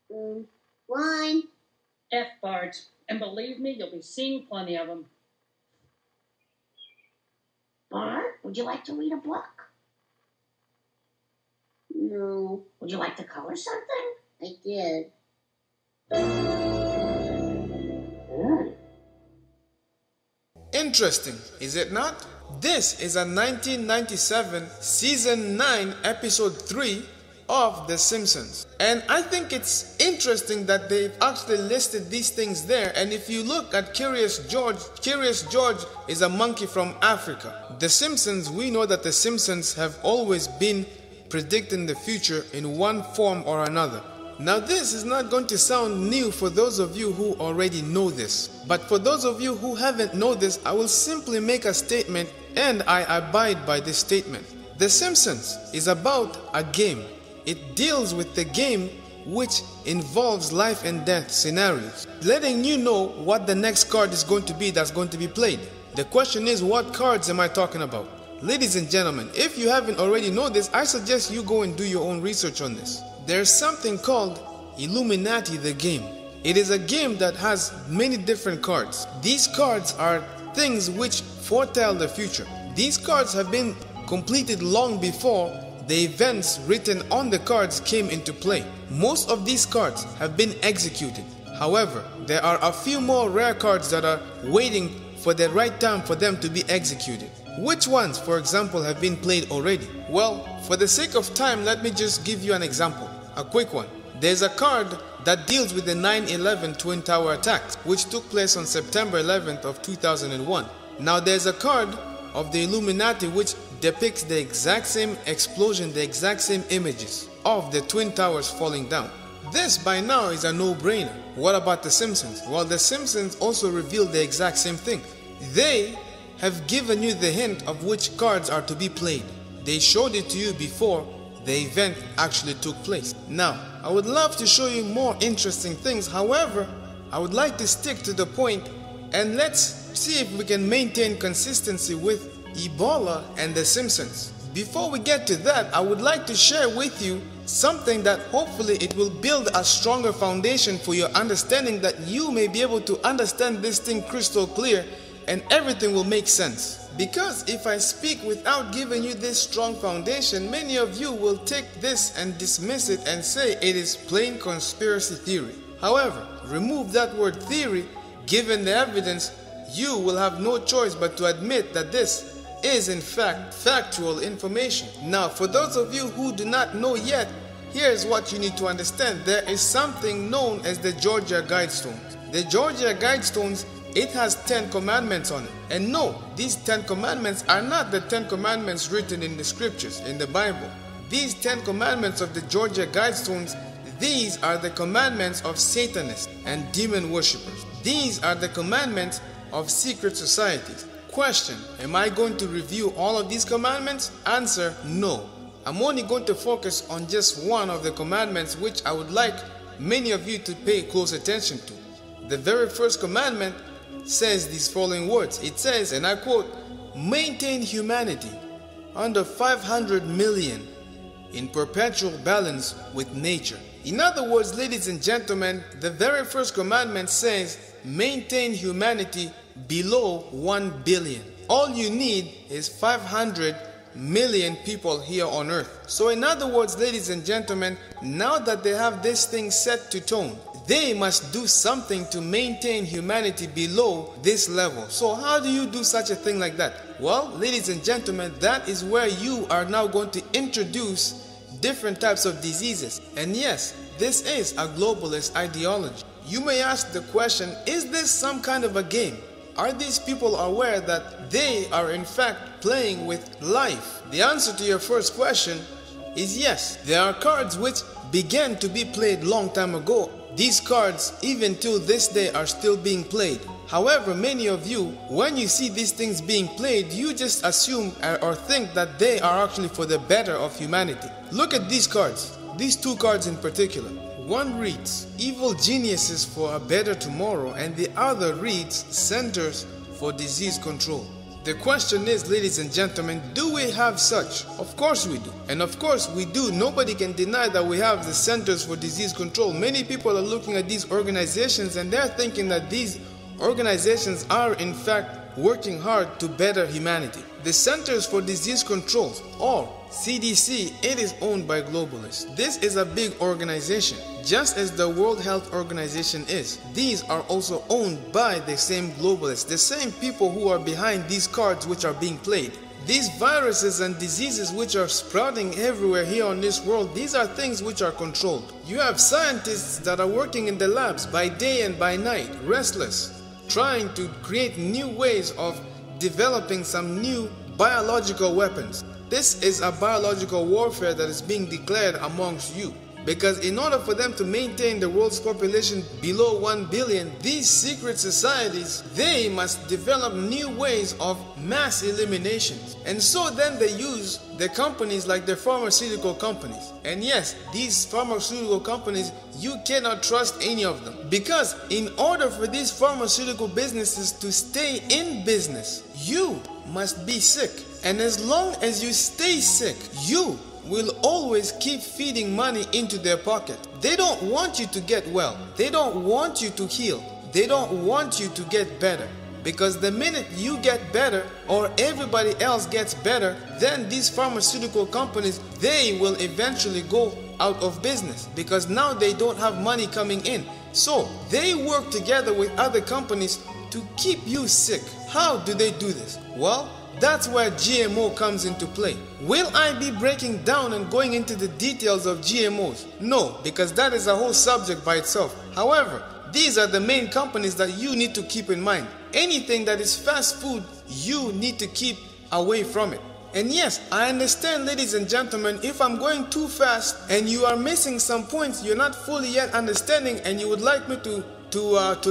One. F, Bart. And believe me, you'll be seeing plenty of them. Bart, would you like to read a book? No. Would you like to color something? I did. Interesting, is it not? This is a 1997 Season 9 Episode 3 of The Simpsons. And I think it's interesting that they've actually listed these things there. And if you look at Curious George is a monkey from Africa. The Simpsons, we know that the Simpsons have always been predicting the future in one form or another. Now this is not going to sound new for those of you who already know this. But for those of you who haven't known this, I will simply make a statement and I abide by this statement. The Simpsons is about a game. It deals with the game which involves life and death scenarios, letting you know what the next card is going to be that's going to be played. The question is, what cards am I talking about? Ladies and gentlemen, if you haven't already know this, I suggest you go and do your own research on this. There's something called Illuminati the game. It is a game that has many different cards. These cards are things which foretell the future. These cards have been completed long before the events written on the cards came into play. Most of these cards have been executed. However, there are a few more rare cards that are waiting for the right time for them to be executed. Which ones, for example, have been played already? Well, for the sake of time, let me just give you an example. A quick one. There's a card that deals with the 9/11 Twin Tower attacks, which took place on September 11th of 2001. Now there's a card of the Illuminati which depicts the exact same explosion, the exact same images of the Twin Towers falling down. This by now is a no-brainer. What about the Simpsons? Well, the Simpsons also revealed the exact same thing. They have given you the hint of which cards are to be played. They showed it to you before the event actually took place. Now, I would love to show you more interesting things. However, I would like to stick to the point and let's see if we can maintain consistency with Ebola and the Simpsons. Before we get to that, I would like to share with you something that hopefully it will build a stronger foundation for your understanding, that you may be able to understand this thing crystal clear and everything will make sense. Because if I speak without giving you this strong foundation, many of you will take this and dismiss it and say it is plain conspiracy theory. However, remove that word theory, given the evidence, you will have no choice but to admit that this is in fact factual information. Now, for those of you who do not know yet, here's what you need to understand. There is something known as the Georgia Guidestones. The Georgia Guidestones, it has 10 commandments on it. And no, these 10 commandments are not the 10 commandments written in the scriptures, in the Bible. These 10 commandments of the Georgia Guidestones, these are the commandments of Satanists and demon worshippers. These are the commandments of secret societies. Question: am I going to review all of these commandments? Answer: no. I'm only going to focus on just one of the commandments which I would like many of you to pay close attention to. The very first commandment says these following words. It says, and I quote, "Maintain humanity under 500 million in perpetual balance with nature." In other words, ladies and gentlemen, the very first commandment says maintain humanity below 1 billion. All you need is 500 million people here on earth. So in other words, ladies and gentlemen, now that they have this thing set to tone, they must do something to maintain humanity below this level. So how do you do such a thing like that? Well, ladies and gentlemen, that is where you are now going to introduce different types of diseases. And yes, this is a globalist ideology. You may ask the question, is this some kind of a game? Are these people aware that they are in fact playing with life? The answer to your first question is yes. There are cards which began to be played long time ago. These cards, even till this day, are still being played. However, many of you, when you see these things being played, you just assume or think that they are actually for the better of humanity. Look at these cards, these two cards in particular. One reads, "Evil geniuses for a better tomorrow," and the other reads, "Centers for Disease Control." The question is, ladies and gentlemen, do we have such? Of course we do. And of course we do. Nobody can deny that we have the Centers for Disease Control. Many people are looking at these organizations and they're thinking that these organizations are in fact working hard to better humanity. The Centers for Disease Control, or CDC, it is owned by globalists. This is a big organization, just as the World Health Organization is. These are also owned by the same globalists, the same people who are behind these cards which are being played. These viruses and diseases which are sprouting everywhere here on this world, these are things which are controlled. You have scientists that are working in the labs by day and by night, restless, trying to create new ways of developing some new biological weapons. This is a biological warfare that is being declared amongst you. Because in order for them to maintain the world's population below 1 billion, these secret societies, they must develop new ways of mass elimination. And so then they use the companies like the pharmaceutical companies. And yes, these pharmaceutical companies, you cannot trust any of them. Because in order for these pharmaceutical businesses to stay in business, you must be sick. And as long as you stay sick, you will always keep feeding money into their pocket. They don't want you to get well. They don't want you to heal. They don't want you to get better. Because the minute you get better or everybody else gets better, then these pharmaceutical companies, they will eventually go out of business because now they don't have money coming in. So they work together with other companies to keep you sick. How do they do this? Well, that's where GMO comes into play. Will I be breaking down and going into the details of GMOs? No, because that is a whole subject by itself. However, these are the main companies that you need to keep in mind. Anything that is fast food, you need to keep away from it. And yes, I understand, ladies and gentlemen, if I'm going too fast and you are missing some points you're not fully yet understanding and you would like me to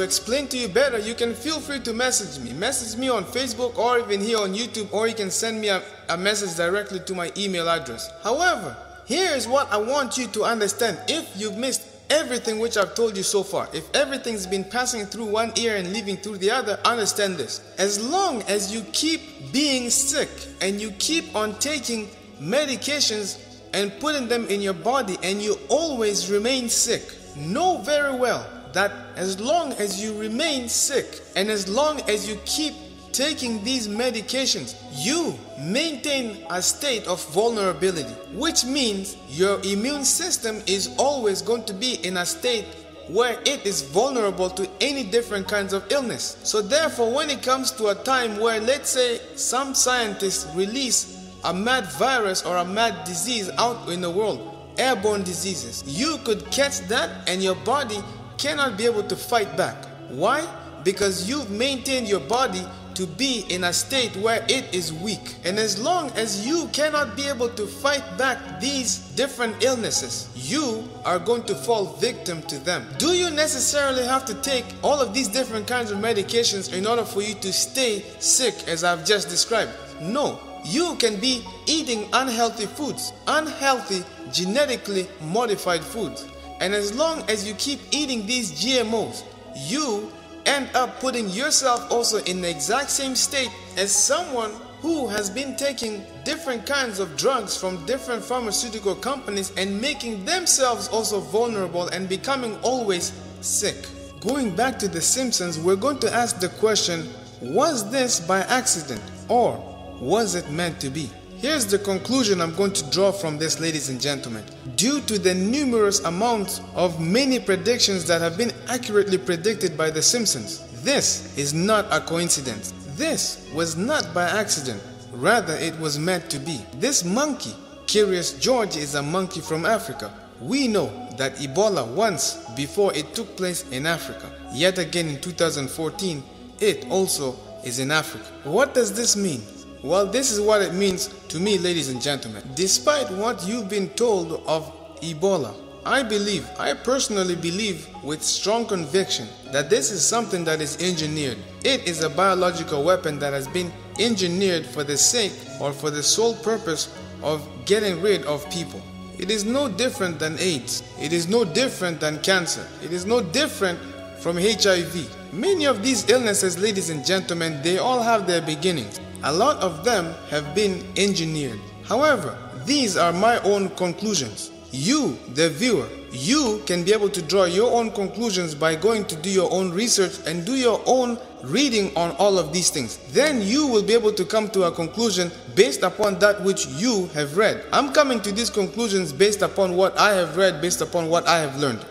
explain to you better, you can feel free to message me. Message me on Facebook or even here on YouTube, or you can send me a message directly to my email address. However, here is what I want you to understand. If you've missed everything which I've told you so far, if everything's been passing through one ear and leaving through the other, understand this. As long as you keep being sick and you keep on taking medications and putting them in your body and you always remain sick, know very well that as long as you remain sick and as long as you keep taking these medications, you maintain a state of vulnerability, which means your immune system is always going to be in a state where it is vulnerable to any different kinds of illness. So therefore, when it comes to a time where, let's say, some scientists release a mad virus or a mad disease out in the world, airborne diseases, you could catch that and your body cannot be able to fight back. Why? Because you've maintained your body to be in a state where it is weak. And as long as you cannot be able to fight back these different illnesses, you are going to fall victim to them. Do you necessarily have to take all of these different kinds of medications in order for you to stay sick, as I've just described? No. You can be eating unhealthy foods, unhealthy, genetically modified foods. And as long as you keep eating these GMOs, you end up putting yourself also in the exact same state as someone who has been taking different kinds of drugs from different pharmaceutical companies and making themselves also vulnerable and becoming always sick. Going back to The Simpsons, we're going to ask the question, was this by accident or was it meant to be? Here's the conclusion I'm going to draw from this, ladies and gentlemen. Due to the numerous amounts of many predictions that have been accurately predicted by The Simpsons, this is not a coincidence. This was not by accident. Rather, it was meant to be. This monkey, Curious George, is a monkey from Africa. We know that Ebola once before it took place in Africa. Yet again in 2014, it also is in Africa. What does this mean? Well, this is what it means to me, ladies and gentlemen. Despite what you've been told of Ebola, I personally believe with strong conviction that this is something that is engineered. It is a biological weapon that has been engineered for the sake or for the sole purpose of getting rid of people. It is no different than AIDS. It is no different than cancer. It is no different from HIV. Many of these illnesses, ladies and gentlemen, they all have their beginnings. a lot of them have been engineered. However, these are my own conclusions. You, the viewer, you can be able to draw your own conclusions by going to do your own research and do your own reading on all of these things. Then you will be able to come to a conclusion based upon that which you have read. I'm coming to these conclusions based upon what I have read, based upon what I have learned.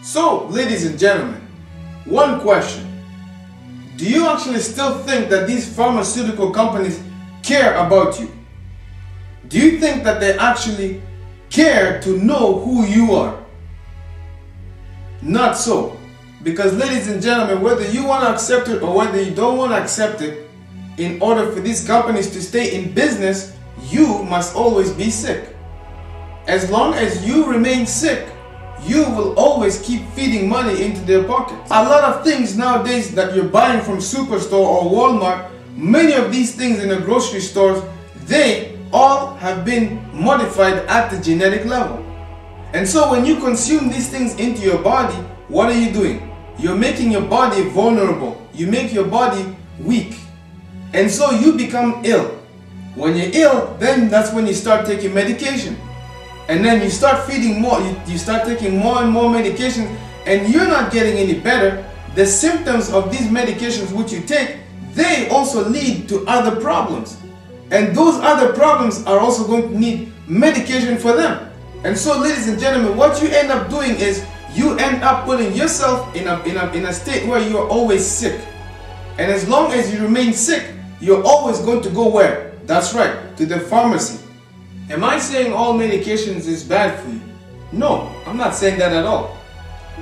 So, ladies and gentlemen, one question. Do you actually still think that these pharmaceutical companies care about you? Do you think that they actually care to know who you are? Not so. Because, ladies and gentlemen, whether you want to accept it or whether you don't want to accept it, in order for these companies to stay in business, you must always be sick. As long as you remain sick, you will always keep feeding money into their pockets. A lot of things nowadays that you're buying from Superstore or Walmart, many of these things in the grocery stores, they all have been modified at the genetic level. And so when you consume these things into your body, what are you doing? You're making your body vulnerable. You make your body weak. And so you become ill. When you're ill, then that's when you start taking medication. And then you start feeding more, you start taking more and more medications, and you're not getting any better. The symptoms of these medications which you take, they also lead to other problems. And those other problems are also going to need medication for them. And so, ladies and gentlemen, what you end up doing is you end up putting yourself in a state where you are always sick. And as long as you remain sick, you're always going to go where? That's right, to the pharmacy. Am I saying all medications is bad for you? No, I'm not saying that at all.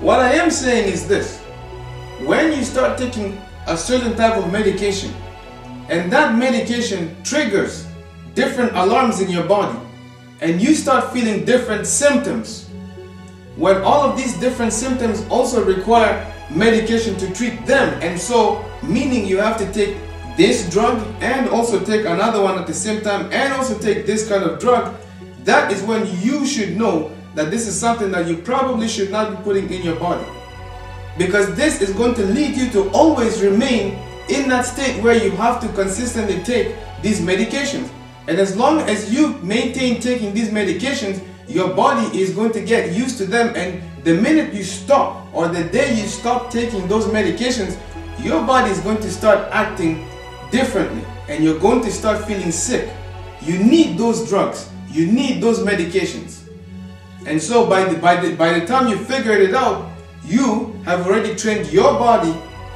What I am saying is this. When you start taking a certain type of medication, and that medication triggers different alarms in your body, and you start feeling different symptoms, when all of these different symptoms also require medication to treat them, and so meaning you have to take this drug and also take another one at the same time and also take this kind of drug, that is when you should know that this is something that you probably should not be putting in your body. Because this is going to lead you to always remain in that state where you have to consistently take these medications. And as long as you maintain taking these medications, your body is going to get used to them, and the minute you stop or the day you stop taking those medications, your body is going to start acting differently and you're going to start feeling sick. You need those drugs, you need those medications. And so by the time you figure it out, you have already trained your body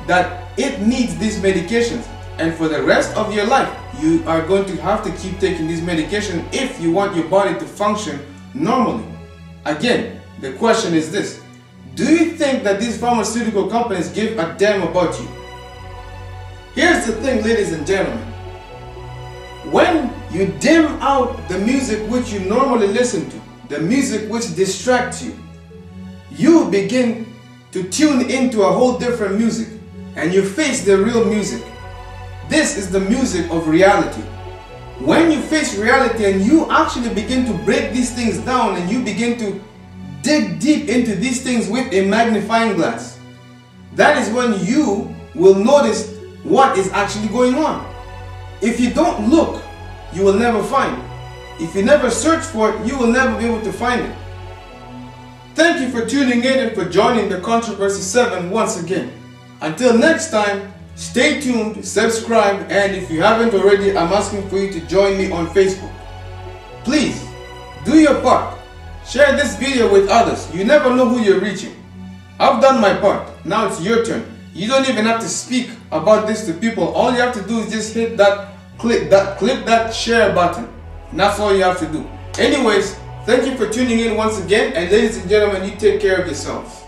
that it needs these medications, and for the rest of your life you are going to have to keep taking these medications if you want your body to function normally. Again, the question is this: do you think that these pharmaceutical companies give a damn about you? Here's the thing, ladies and gentlemen. When you dim out the music which you normally listen to, the music which distracts you, you begin to tune into a whole different music, and you face the real music. This is the music of reality. When you face reality and you actually begin to break these things down and you begin to dig deep into these things with a magnifying glass, that is when you will notice what is actually going on. If you don't look, you will never find it. If you never search for it, you will never be able to find it. Thank you for tuning in and for joining the Controversy 7 once again. Until next time, stay tuned, subscribe, and if you haven't already, I'm asking for you to join me on Facebook. Please, do your part. Share this video with others. You never know who you're reaching. I've done my part. Now it's your turn. You don't even have to speak about this to people. All you have to do is just hit that, click that share button. And that's all you have to do. Anyways, thank you for tuning in once again, and ladies and gentlemen, you take care of yourselves.